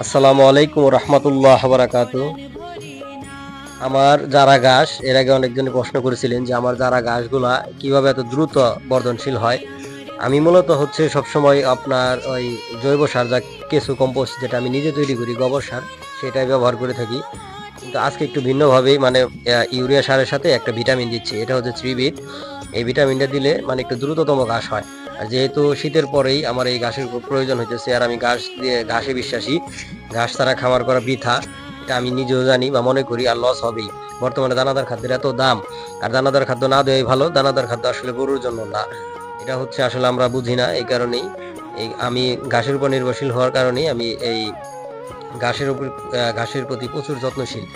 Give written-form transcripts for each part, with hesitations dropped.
আসসালামু আলাইকুম রহমতুল্লাহ বারাকাতু। আমার জারা ঘাস এর আগে অনেকজন প্রশ্ন করেছিলেন যে আমার জারা ঘাসগুলা কিভাবে এত দ্রুত বর্ধনশীল হয়। আমি মূলত হচ্ছে সবসময় আপনার ওই জৈব সার, যা কেঁচু কম্পোস্ট, যেটা আমি নিজে তৈরি করি, গোবর সার, সেটাই ব্যবহার করে থাকি। কিন্তু আজকে একটু ভিন্নভাবেই, মানে ইউরিয়া সারের সাথে একটা ভিটামিন দিচ্ছি, এটা হচ্ছে থ্রিবিট। এই ভিটামিনটা দিলে মানে একটু দ্রুততম ঘাস হয়। আর যেহেতু শীতের পরেই আমার এই ঘাসের খুব প্রয়োজন হইতেছে, আর আমি ঘাসে বিশ্বাসী। ঘাস ছাড়া খামার করা বৃথা, এটা আমি নিজেও জানি বা মনে করি, আর লস হবেই। বর্তমানে দানাদার খাদ্যের এত দাম, আর দানাদার খাদ্য না দেওয়াই ভালো। দানাদার খাদ্য আসলে গরুর জন্য না, এটা হচ্ছে আসলে আমরা বুঝি না। এই কারণেই আমি ঘাসের উপর নির্ভরশীল হওয়ার কারণেই আমি এই ঘাসের উপর ঘাসের প্রতি প্রচুর যত্নশীল।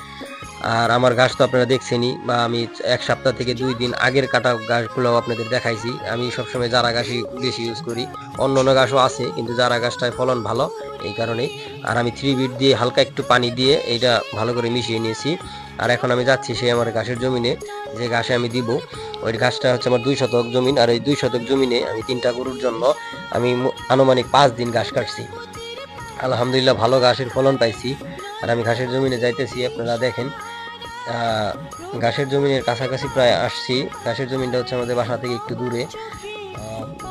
আর আমার ঘাস তো আপনারা দেখছেনই, বা আমি 1 সপ্তাহ থেকে 2 দিন আগের কাটা ঘাসগুলো আপনাদের দেখাইছি। আমি সবসময় জারা ঘাসই বেশি ইউজ করি। অন্য অন্য ঘাসও আছে, কিন্তু জারা ঘাসটায় ফলন ভালো, এই কারণেই। আর আমি থ্রি বিট দিয়ে হালকা একটু পানি দিয়ে এইটা ভালো করে মিশিয়ে নিয়েছি। আর এখন আমি যাচ্ছি সেই আমার ঘাসের জমিনে, যে ঘাসে আমি দিব। ওই ঘাসটা হচ্ছে আমার 2 শতক জমিন, আর এই 2 শতক জমিনে আমি 3টা গরুর জন্য আমি আনুমানিক 5 দিন ঘাস কাটছি। আলহামদুলিল্লাহ ভালো ঘাসের ফলন পাইছি। আর আমি ঘাসের জমিনে যাইতেছি, আপনারা দেখেন। ঘাসের জমিনের কাছাকাছি প্রায় আসছি। ঘাসের জমিনটা হচ্ছে আমাদের বাসা থেকে একটু দূরে,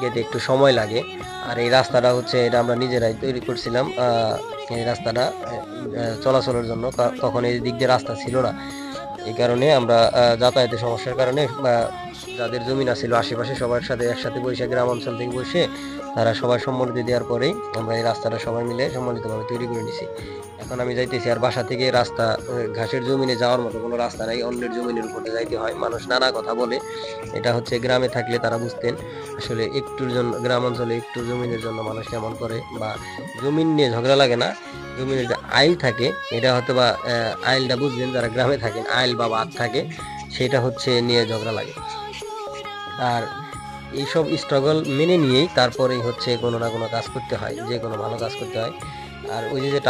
যেতে একটু সময় লাগে। আর এই রাস্তাটা হচ্ছে, এটা আমরা নিজেরাই তৈরি করছিলাম। এই রাস্তাটা চলাচলের জন্য, তখন এই দিক দিয়ে রাস্তা ছিল না। এই কারণে আমরা যাতায়াতের সমস্যার কারণে, যাদের জমিন আছিল আশেপাশে, সবার সাথে একসাথে বসে, গ্রাম অঞ্চল থেকে বসে তারা সবাই সম্মতি দেওয়ার পরেই আমরা এই রাস্তাটা সবাই মিলে সম্মিলিতভাবে তৈরি করে নিছি। এখন আমি যাইতেছি। আর বাসা থেকে রাস্তা, ঘাসের জমিনে যাওয়ার মতো কোনো রাস্তা নাই, অন্যের জমিনের উপরে যাইতে হয়। মানুষ নানা কথা বলে, এটা হচ্ছে গ্রামে থাকলে তারা বুঝতেন আসলে। একটুর জন্য, গ্রাম অঞ্চলে একটু জমিনের জন্য মানুষ কেমন করে, বা জমিন নিয়ে ঝগড়া লাগে না, জমিনের যে আইল থাকে, এটা হয়তো বা আইলটা বুঝবেন যারা গ্রামে থাকেন, আইল বা বাদ থাকে, সেটা হচ্ছে নিয়ে ঝগড়া লাগে। আর এইসব স্ট্রাগল মেনে নিয়েই তারপরেই হচ্ছে কোনো না কোনো কাজ করতে হয়, যে কোনো ভালো কাজ করতে হয়। আর ওই যে যেটা